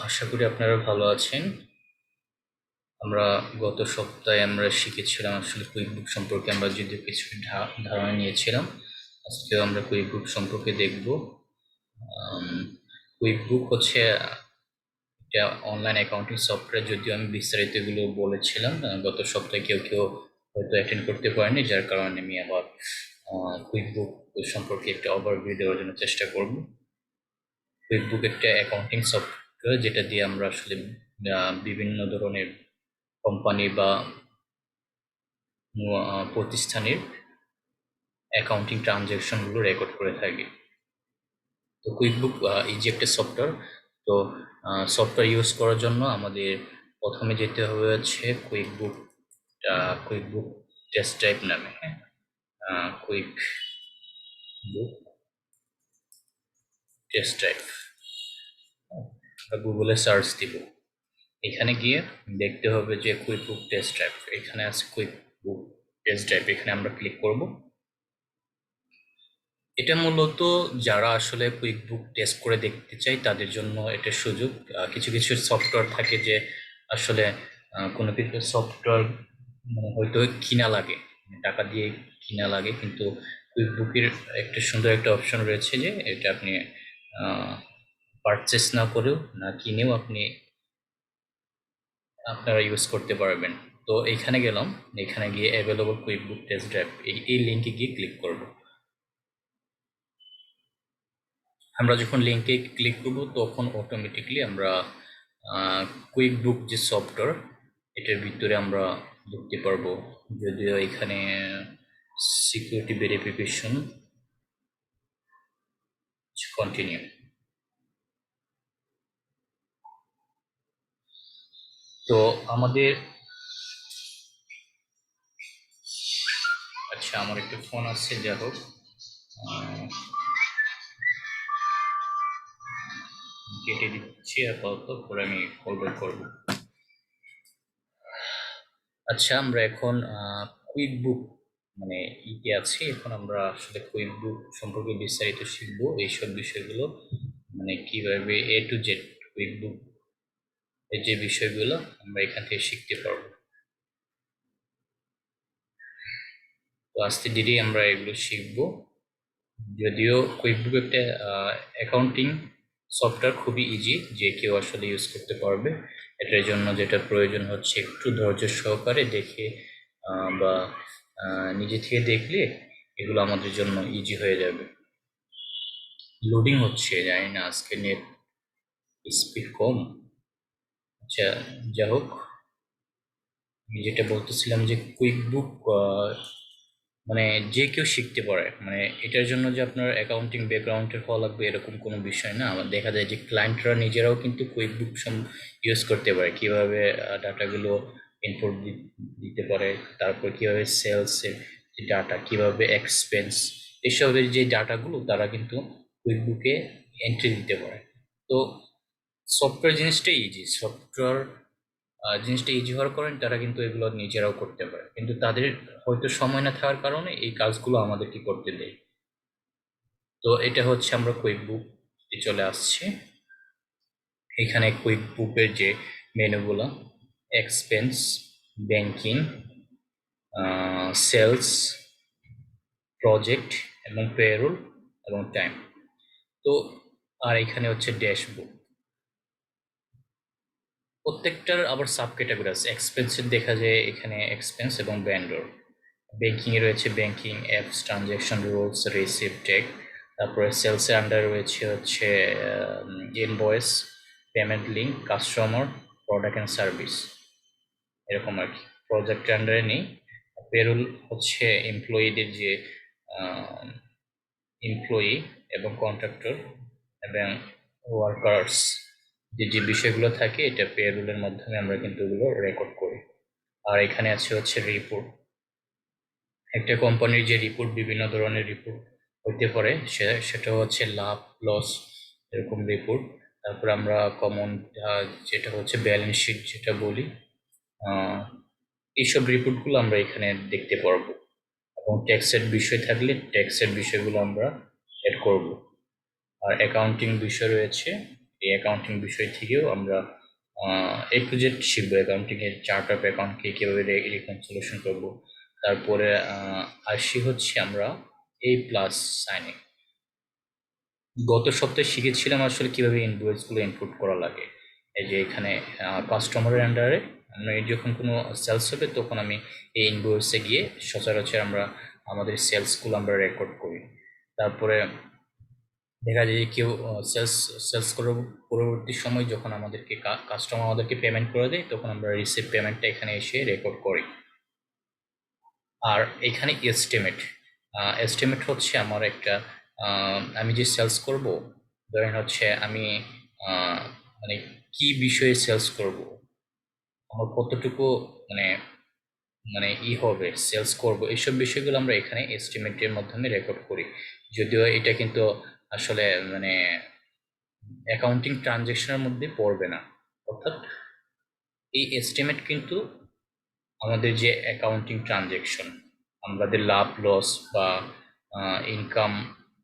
আশা করি আপনারা ভালো আছেন। আমরা গত সপ্তাহে শিখেছিলাম আসলে কুইকবুক সম্পর্কে আমরা যদিও কিছু ধারণা নিয়েছিলাম। আজকেও আমরা কুইকবুক সম্পর্কে দেখব। কুইকবুক হচ্ছে একটা অনলাইন অ্যাকাউন্টিং সফটওয়্যার, যদিও আমি বিস্তারিত এগুলো বলেছিলাম গত সপ্তাহে। কেউ কেউ হয়তো অ্যাটেন্ড করতে পারেনি, যার কারণে আমি আবার কুইকবুক সম্পর্কে একটা ওভারভিউ দেওয়ার জন্য চেষ্টা করব। কুইকবুক একটা অ্যাকাউন্টিং সফটওয়্যার যেটা দিয়ে আমরা আসলে বিভিন্ন ধরনের কোম্পানি বা প্রতিষ্ঠানের অ্যাকাউন্টিং ট্রানজ্যাকশনগুলো রেকর্ড করে থাকি। তো কুইকবুক এই যে একটা সফটওয়্যার, তো সফটওয়্যার ইউজ করার জন্য আমাদের প্রথমে যেতে হবে হচ্ছে কুইকবুক কুইকবুক টেস্ট টাইপ নামে। হ্যাঁ, কুইকবুক টেস্ট টাইপ গুগলে সার্চ দিব। এখানে গিয়ে দেখতে হবে যে কুইকবুক টেস্ট টাইপ, এখানে আছে কুইকবুক টেস্ট টাইপ, এখানে আমরা ক্লিক করব। এটা মূলত যারা আসলে কুইকবুক টেস্ট করে দেখতে চাই তাদের জন্য এটা সুযোগ। কিছু কিছু সফটওয়্যার থাকে যে আসলে কোনো কিছু সফটওয়্যার মানে হয়তো কিনা লাগে, টাকা দিয়ে কিনা লাগে, কিন্তু কুইকবুকের একটা সুন্দর একটা অপশন রয়েছে যে এটা আপনি পারচেস না করেও না কিনেও আপনারা ইউজ করতে পারবেন। তো এখানে গেলাম, এখানে গিয়ে অ্যাভেলেবল কুইকবুক টেস্ট ড্রাইভ এই লিঙ্কে গিয়ে ক্লিক করব। আমরা যখন লিঙ্কে ক্লিক করব তখন অটোমেটিকলি আমরা কুইকবুক যে সফটওয়্যার এটার ভিতরে আমরা ঢুকতে পারবো। যদিও এখানে সিকিউরিটি ভেরিফিকেশন কন্টিনিউ। তো আমাদের আচ্ছা, আমার একটা ফোন আসছে, যা হোক কেটে দিচ্ছি আপাতত, পরে আমি কল ব্যাক করবো। আচ্ছা, আমরা এখন কুইকবুক মানে ইতে আছি। এখন আমরা আসলে কুইকবুক সম্পর্কে বিস্তারিত শিখবো, এইসব বিষয়গুলো মানে কিভাবে টু জেড কুইকবুক এই যে বিষয়গুলো আমরা এখান থেকে শিখতে পারবো। তো আস্তে ধীরে আমরা এগুলো শিখবো। যদিও কুইকবুক একটা অ্যাকাউন্টিং সফটওয়্যার, খুবই ইজি, যে কেউ আসলে ইউজ করতে পারবে। এটার জন্য যেটা প্রয়োজন হচ্ছে একটু ধৈর্য সহকারে দেখে বা নিজে থেকে দেখলে এগুলো আমাদের জন্য ইজি হয়ে যাবে। লোডিং হচ্ছে, জানি না আজকে নেট স্পিড কম। আচ্ছা, যা হোক, আমি যেটা বলতেছিলাম যে কুইকবুক মানে যে কেউ শিখতে পারে। মানে এটার জন্য যে আপনার অ্যাকাউন্টিং ব্যাকগ্রাউন্ডের হওয়া লাগবে এরকম কোনো বিষয় না। আমার দেখা যায় যে ক্লায়েন্টরা নিজেরাও কিন্তু কুইকবুক ইউজ করতে পারে, কিভাবে ডাটাগুলো ইনপুট দিতে পারে, তারপর কিভাবে সেলসের যে ডাটা, কিভাবে এক্সপেন্স, এসবের যে ডাটাগুলো তারা কিন্তু কুইকবুকে এন্ট্রি দিতে পারে। তো সফটওয়্যার জিনিসটা ইজি, সফটওয়্যার জিনিসটা ইজি হওয়ার কারণে তারা কিন্তু এগুলো নিজেরাও করতে পারে, কিন্তু তাদের হয়তো সময় না থাকার কারণে এই কাজগুলো আমাদেরকে করতে দেয়। তো এটা হচ্ছে আমরা কুইকবুক চলে আসছি। এখানে কুইকবুকের যে মেনুগুলো, এক্সপেন্স, ব্যাংকিং, সেলস, প্রজেক্ট এবং পেরোল এবং টাইম। তো আর এখানে হচ্ছে ড্যাশবোর্ড। প্রত্যেকটার আবার সাব ক্যাটাগরি আছে। এক্সপেন্সের দেখা যায় এখানে এক্সপেন্স এবং ভেন্ডর। ব্যাংকিংয়ে রয়েছে banking apps, transaction rules, receive take. তারপরে সেলসের আন্ডার রয়েছে হচ্ছে invoice, payment link, customer, product and service, এরকম আর কি। প্রজেক্টের আন্ডারে নেই। পেরোল হচ্ছে এমপ্লয়িদের যে এমপ্লয়ি এবং কন্ট্রাক্টর এবং ওয়ার্কার্স যে যে বিষয়গুলো থাকে, এটা পেরোলের মাধ্যমে আমরা কিন্তু এগুলো রেকর্ড করি। আর এখানে আছে হচ্ছে রিপোর্ট। একটা কোম্পানির যে রিপোর্ট, বিভিন্ন ধরনের রিপোর্ট হতে পারে, সেটা হচ্ছে লাভ লস এরকম রিপোর্ট। তারপর আমরা কমন যেটা হচ্ছে ব্যালেন্স শিট যেটা বলি, এইসব রিপোর্টগুলো আমরা এখানে দেখতে পারবো। এবং ট্যাক্সের বিষয় থাকলে ট্যাক্সের বিষয়গুলো আমরা এড করব। আর অ্যাকাউন্টিং বিষয় রয়েছে, এই অ্যাকাউন্টিং বিষয় থেকেও আমরা A to Z শিখবো। অ্যাকাউন্টিং এর চার্ট অফ অ্যাকাউন্টকে কিভাবে রিকনসিলিয়েশন করব। তারপরে আসি হচ্ছে আমরা A+ সাইনিং। গত সপ্তাহে শিখেছিলাম আসলে কিভাবে ইনভয়েস গুলো ইনপুট করা লাগে। এই যে এখানে কাস্টমারের আন্ডারে আমরা যখন কোনো সেলস হবে তখন আমি এই ইনভয়েসে গিয়ে সচরাচর আমরা আমাদের সেলসগুলো আমরা রেকর্ড করি। তারপরে দেখা যায় যে কেউ সেলস সেলস করার পরবর্তী সময় যখন আমাদেরকে কাস্টমার আমাদেরকে পেমেন্ট করে দেয় তখন আমরা রিসিভ পেমেন্টটা এখানে এসে রেকর্ড করি। আর এখানে এস্টিমেট এস্টিমেট হচ্ছে আমার একটা আমি যে সেলস করব, ধরেন হচ্ছে আমি মানে কি বিষয়ে সেলস করব, আমার কতটুকু মানে মানে হবে সেলস করব, এইসব বিষয়গুলো আমরা এখানে এস্টিমেটের মাধ্যমে রেকর্ড করি। যদিও এটা কিন্তু আসলে মানে অ্যাকাউন্টিং ট্রানজ্যাকশনের মধ্যে পড়বে না। অর্থাৎ এই এস্টিমেট কিন্তু আমাদের যে অ্যাকাউন্টিং ট্রানজ্যাকশন, আমাদের লাভ লস বা ইনকাম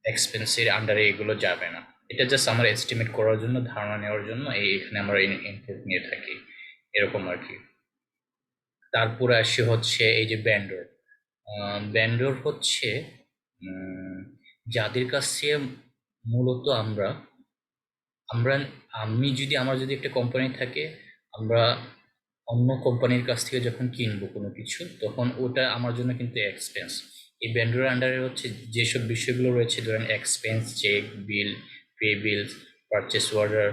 এক্সপেন্সের আন্ডারে এগুলো যাবে না। এটা জাস্ট আমার এস্টিমেট করার জন্য, ধারণা নেওয়ার জন্য এখানে আমরা ইনপুট নিয়ে থাকি, এরকম আর কি। তারপরে আসে হচ্ছে এই যে ব্যান্ডর। ব্যান্ডর হচ্ছে যাদের কাছে মূলত আমরা আমরা আমি যদি আমার যদি একটা কোম্পানি থাকে, আমরা অন্য কোম্পানির কাছ থেকে যখন কিনবো কোনো কিছু তখন ওটা আমার জন্য কিন্তু এক্সপেন্স। এই ভেন্ডরের আন্ডারে হচ্ছে যেসব বিষয়গুলো রয়েছে, ধরেন এক্সপেন্স, চেক, বিল, পে বিলস, পারচেস অর্ডার,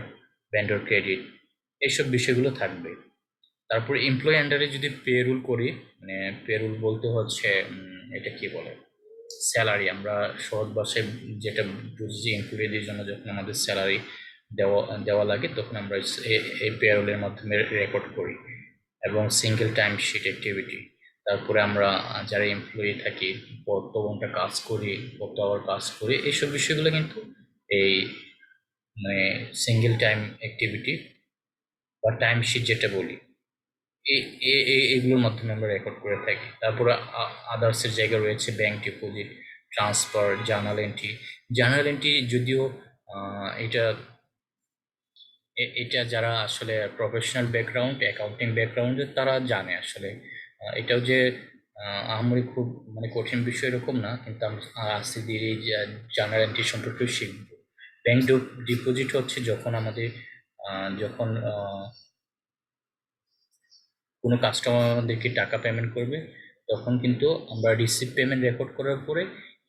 ভেন্ডর ক্রেডিট, এইসব বিষয়গুলো থাকবে। তারপর এমপ্লয়ি আন্ডারে যদি পে রুল করি, মানে পে রুল বলতে হচ্ছে এটা কি বলে, স্যালারি। আমরা সহজ ভাষায় যেটা বুঝি, এমপ্লয়ীদের জন্য যখন আমাদের স্যালারি দেওয়া দেওয়া লাগে তখন আমরা এই পেরোলের মাধ্যমে রেকর্ড করি। এবং সিঙ্গেল টাইম শিট অ্যাক্টিভিটি, তারপরে আমরা যারা এমপ্লয়ি থাকি কত ঘন্টা কাজ করি, কত আওয়ার কাজ করি, এইসব বিষয়গুলো কিন্তু এই মানে সিঙ্গেল টাইম অ্যাক্টিভিটি বা টাইম শিট যেটা বলি, এগুলোর মাধ্যমে আমরা রেকর্ড করে থাকি। তারপরে আদার্সের জায়গা রয়েছে bank deposit, transfer, journal entry. Journal entry যদিও এটা এটা যারা আসলে প্রফেশনাল ব্যাকগ্রাউন্ড, অ্যাকাউন্টিং ব্যাকগ্রাউন্ডে তারা জানে আসলে। এটাও যে আহামরি খুব মানে কঠিন বিষয় এরকম না, কিন্তু আস্তে ধীরে জার্নাল এন্ট্রি সম্পর্কেও শিখব। ব্যাংক ডিপোজিট হচ্ছে যখন আমাদের যখন কোনো কাস্টমার আমাদেরকে টাকা পেমেন্ট করবে তখন কিন্তু আমরা রিসিভ পেমেন্ট রেকর্ড করার পরে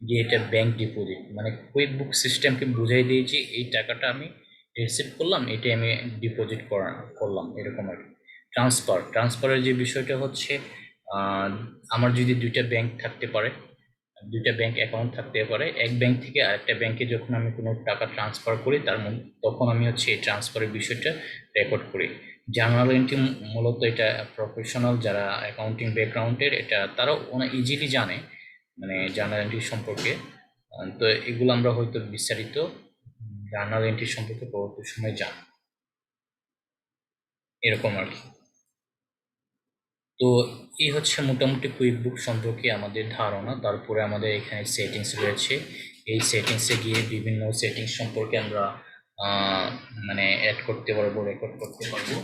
যে এটা ব্যাংক ডিপোজিট, মানে কুইক বুক সিস্টেমকে বুঝাই দিয়েছি এই টাকাটা আমি রিসিভ করলাম, এটাই আমি ডিপোজিট করলাম, এরকম আর কি। ট্রান্সফারের যে বিষয়টা হচ্ছে আমার যদি দুইটা ব্যাংক থাকতে পারে, দুইটা ব্যাংক অ্যাকাউন্ট থাকতে পারে, এক ব্যাংক থেকে আরেকটা ব্যাংকে যখন আমি কোনো টাকা ট্রান্সফার করি তখন আমি হচ্ছে এই ট্রান্সফারের বিষয়টা রেকর্ড করি। জার্নাল এন্ট্রি মূলত এটা প্রফেশনাল যারা অ্যাকাউন্টিং ব্যাকগ্রাউন্ডের, এটা তারাও অনেক ইজিলি জানে মানে জার্নাল এন্ট্রি সম্পর্কে। তো এগুলো আমরা হয়তো বিস্তারিত জার্নাল এন্ট্রি সম্পর্কে পরবর্তী সময় জানব, এরকম আর কি। তো এই হচ্ছে মোটামুটি কুইক বুক সম্পর্কে আমাদের ধারণা। তারপরে আমাদের এখানে সেটিংস রয়েছে, এই সেটিংসে গিয়ে বিভিন্ন সেটিংস সম্পর্কে আমরা মানে অ্যাড করতে পারবো, রেকর্ড করতে পারবো।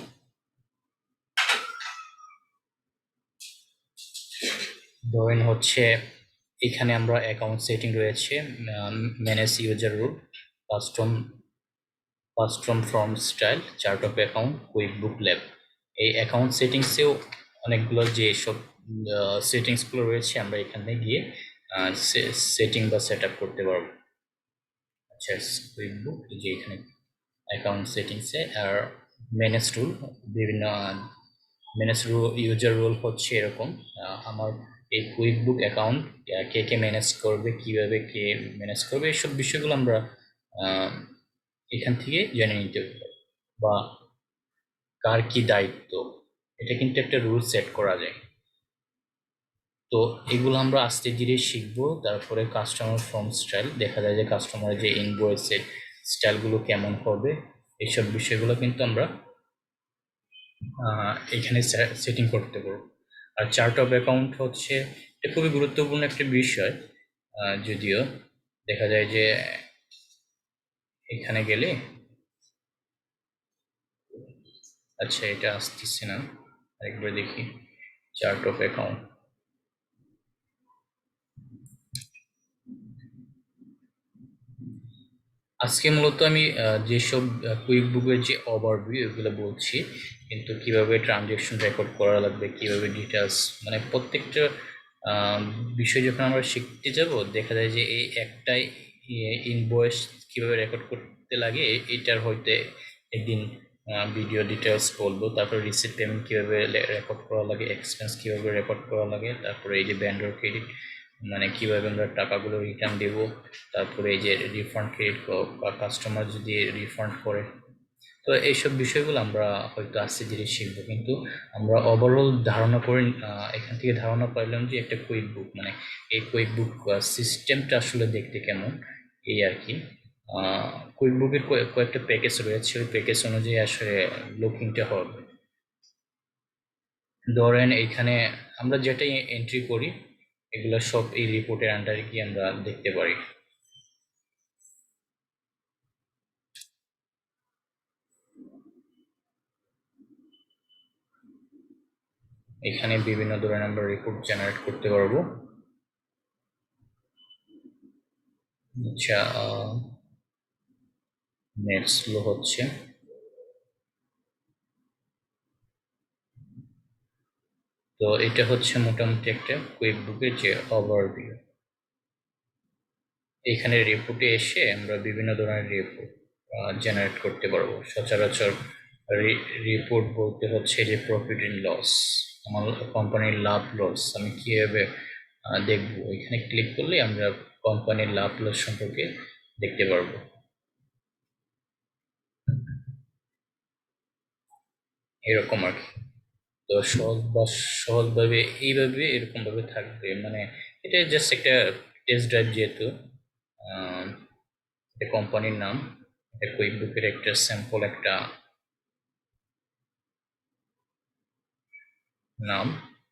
ধরেন হচ্ছে এখানে আমরা অ্যাকাউন্ট সেটিং রয়েছে, manage user rule, custom custom form style, chart of account, quick book lab. এই অ্যাকাউন্ট সেটিংসেও অনেকগুলো যে সব সেটিংসগুলো রয়েছে আমরা এখানে গিয়ে সেটিং বা সেট আপ করতে পারবো। আচ্ছা, কুইক বুক যে এখানে অ্যাকাউন্ট সেটিংসে আর ম্যানেজ রুল, বিভিন্ন ম্যানেজ রুল, ইউজার রুল হচ্ছে এরকম আমার এই কুইক বুক অ্যাকাউন্ট কে কে ম্যানেজ করবে, কিভাবে কে ম্যানেজ করবে, এইসব বিষয়গুলো আমরা এখান থেকে জেনে নিতে পারি। বা কার কি দায়িত্ব, এটা কিন্তু একটা রুল সেট করা যায়। তো এগুলো আমরা আস্তে ধীরে শিখবো। তারপরে কাস্টমার ফর্ম স্টাইল, দেখা যায় যে কাস্টমারের যে ইনভয়েসের স্টাইলগুলো কেমন হবে, এইসব বিষয়গুলো কিন্তু আমরা এখানে সেটিং করতে পারবো। আর চার্ট অফ অ্যাকাউন্ট হচ্ছে এটা খুবই গুরুত্বপূর্ণ একটা বিষয়। যদিও দেখা যায় যে এখানে গেলে আচ্ছা, এটা আসতেছে না, আরেকবার দেখি। Chart of account. আজকে মূলত আমি যেসব কুইক বুকের যে ওভারভিউ এগুলো বলছি, কিন্তু কিভাবে ট্রানজ্যাকশন রেকর্ড করা লাগবে, কিভাবে ডিটেলস, মানে প্রত্যেকটা আহ, বিষয় যখন আমরা শিখতে যাব দেখা যায় যে এই একটাই ইনভয়েস কিভাবে রেকর্ড করতে লাগে এটার হইতে একদিন ভিডিও ডিটেলস বলবো, তারপর রিসিপ্ট পেমেন্ট কিভাবে রেকর্ড করা লাগে, এক্সপেন্স কিভাবে রেকর্ড করা লাগে, তারপরে এই যে ভেন্ডর ক্রেডিট মানে কিভাবে আমরা টাকাগুলো রিটার্ন দেব, তারপরে এই যে রিফান্ড ক্রেডিট বা কাস্টমার যদি রিফান্ড করে। তো এইসব বিষয়গুলো আমরা হয়তো আস্তে ধীরে শিখবো, কিন্তু আমরা ওভারঅল ধারণা করে এখান থেকে ধারণা পাইলাম যে একটা কুইক বুক মানে এই কুইক বুক সিস্টেমটা আসলে দেখতে কেমন, এই আর কি। কুইক বুকের কয়েকটা প্যাকেজ রয়েছে, ওই প্যাকেজ অনুযায়ী আসলে লুকিংটা হবে। ধরেন এইখানে আমরা যেটাই এন্ট্রি করি এগুলো সব এই রিপোর্টের আন্ডারে গিয়ে আমরা দেখতে পারি। এখানে বিভিন্ন ধরনের আমরা রিপোর্ট জেনারেট করতে পারবো। আচ্ছা, নেট স্লো হচ্ছে। তো এটা হচ্ছে মোটামুটি একটা কুইক বুকের যে ওভারভিউ। এখানে রিপোর্টে এসে আমরা বিভিন্ন ধরনের রিপোর্ট জেনারেট করতে পারবো। সচরাচর রিপোর্ট বলতে হচ্ছে যে প্রফিট এন্ড লস, আমার কোম্পানির লাভ লস আমি কিভাবে দেখবো, এখানে ক্লিক করলে আমরা কোম্পানির লাভ লস সম্পর্কে দেখতে পারবো। এরকম আর কি। তো সহজভাবে এইভাবে এরকম ভাবে থাকবে, মানে এটা জাস্ট একটা টেস্ট ড্রাইভ, যেহেতু আহ, এটা কোম্পানির নাম, এটা কুইক বুকের একটা স্যাম্পল একটা নাম।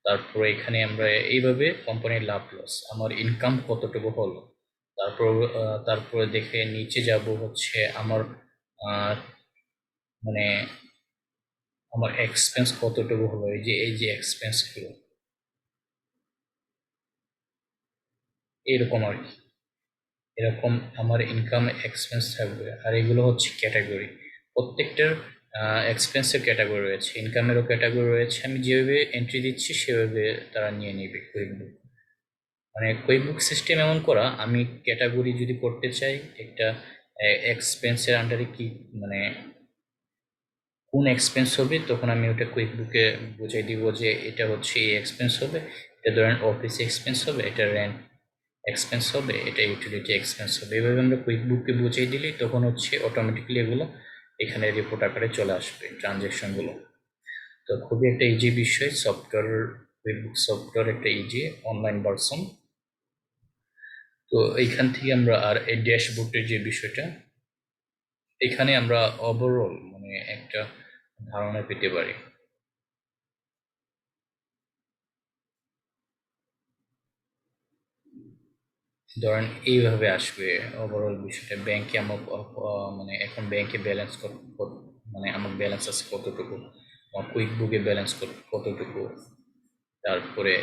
তারপরে এখানে আমরা এইভাবে কোম্পানির লাভ লস, আমার ইনকাম কতটুকু হলো, তারপর তারপরে দেখে নিচে যাব হচ্ছে আমার আহ, মানে আমার এক্সপেন্স কতটুকু হলো, এই যে এক্সপেন্স গুলো, এরকম আর কি। এরকম আমার ইনকাম এক্সপেন্স থাকবে, আর এগুলো হচ্ছে ক্যাটাগরি। প্রত্যেকটার এক্সপেন্সের ক্যাটাগরি রয়েছে, ইনকামেরও ক্যাটাগরি রয়েছে, আমি যেভাবে এন্ট্রি দিচ্ছি সেভাবে তারা নিয়ে নেবে কুইকবুক। মানে কুইকবুক সিস্টেম এমন করা, আমি ক্যাটাগরি যদি করতে চাই একটা এক্সপেন্সের আন্ডারে কি মানে কোন এক্সপেন্স হবে, তখন আমি ওটা কুইক বুকে বুঝাই দিব যে এটা হচ্ছে এই এক্সপেন্স হবে, এটা ধরেন অফিস এক্সপেন্স হবে, এটা রেন্ট এক্সপেন্স হবে, এটা ইউটিলিটি এক্সপেন্স হবে। এভাবে আমরা কুইক বুককে বুঝিয়ে দিলেই তখন হচ্ছে অটোমেটিক্যালি এগুলো এখানে রিপোর্ট আকারে চলে আসবে ট্রানজ্যাকশনগুলো। তো খুবই একটা ইজি বিষয়, সফটওয়্যার কুইক বুক সফটওয়্যার একটা ইজি অনলাইন ভার্সন। তো এইখান থেকে আমরা আর এই ড্যাশবোর্ডের যে বিষয়টা, এখানে আমরা ওভারঅল মানে একটা ধারণা পেতে পারি। ধরেন এইভাবে আসবে ওভারঅল বিষয়টা, ব্যাংকে আমার মানে এখন ব্যাংকে ব্যালেন্স মানে আমার ব্যালেন্স আছে কতটুকু, আমার কুইক বুকে ব্যালেন্স কতটুকু, তারপরে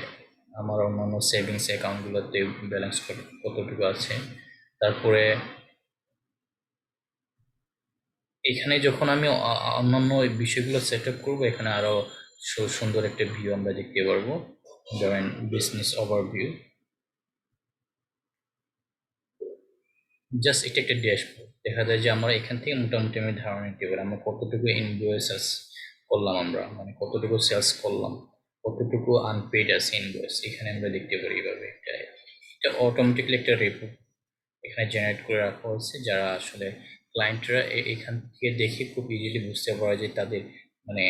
আমার অন্যান্য সেভিংস অ্যাকাউন্টগুলোতে ব্যালেন্স কতটুকু আছে। তারপরে এখানে যখন আমি অন্যান্য বিষয়গুলো সেট আপ করবো, এখানে আরো সুন্দর একটা ভিউ আমরা দেখতে পারবো। ধরেন বিজনেস ওভারভিউ, জাস্ট এটা একটা ড্যাশবোর্ড, দেখা যায় যে আমরা এখান থেকে মোটামুটি আমি ধারণা নিতে পারি আমরা কতটুকু ইনভয়েস করলাম, আমরা মানে কতটুকু সেলস করলাম, কতটুকু আনপেড আছে ইনভয়েস, এখানে আমরা দেখতে পারি। এইভাবে এটা অটোমেটিক্যালি একটা রিপোর্ট এখানে জেনারেট করে রাখা হয়েছে, যারা আসলে ক্লায়েন্টরা এখান থেকে দেখে খুব ইজিলি বুঝতে পারে যে তাদের মানে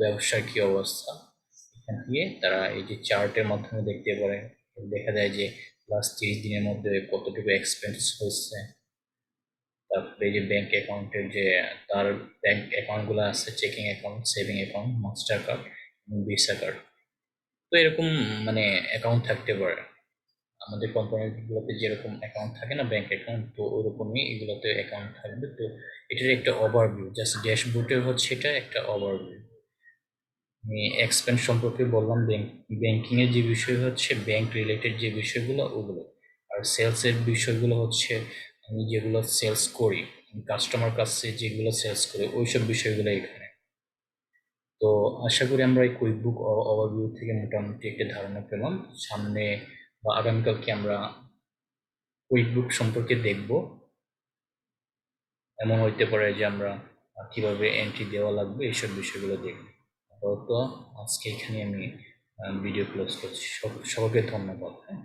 ব্যবসার কি অবস্থা। এখান থেকে তারা এই যে চার্টের মাধ্যমে দেখতে পারে, দেখা যায় যে লাস্ট 30 দিনের মধ্যে কতটুকু এক্সপেন্স হয়েছে। তারপরে এই যে ব্যাংক অ্যাকাউন্টের যে তার ব্যাংক অ্যাকাউন্টগুলো আছে, checking account, saving account, master card এবং ভিসা কার্ড। তো এরকম মানে অ্যাকাউন্ট থাকতে পারে। আমাদের কোম্পানিগুলোতে যেরকম অ্যাকাউন্ট থাকে না, ব্যাংক অ্যাকাউন্ট, তো ওরকমই এগুলোতে অ্যাকাউন্ট থাকবে। তো এটার একটা ওভারভিউ, জাস্ট ড্যাশবোর্ডে হচ্ছে এটা একটা ওভারভিউ। আমি এক্সপেন্স সম্পর্কে বললাম, ব্যাংকিং এর যে বিষয় হচ্ছে ব্যাংক রিলেটেড যে বিষয়গুলো ওগুলো, আর সেলস এর বিষয়গুলো হচ্ছে আমি যেগুলো সেলস করি, কাস্টমার কাছে যেগুলো সেলস করি ওইসব বিষয়গুলো এখানে। তো আশা করি আমরা এই কুইক বুক ওভারভিউ থেকে মোটামুটি একটা ধারণা পেলাম। সামনে বা আগামীকালকে আমরা কুইক বুক সম্পর্কে দেখব। এমন হইতে পারে যে আমরা কিভাবে এন্ট্রি দেওয়া লাগবে এইসব বিষয়গুলো দেখব। আপাতত আজকে এখানে আমি ভিডিও ক্লোজ করছি। সকলকে ধন্যবাদ। হ্যাঁ।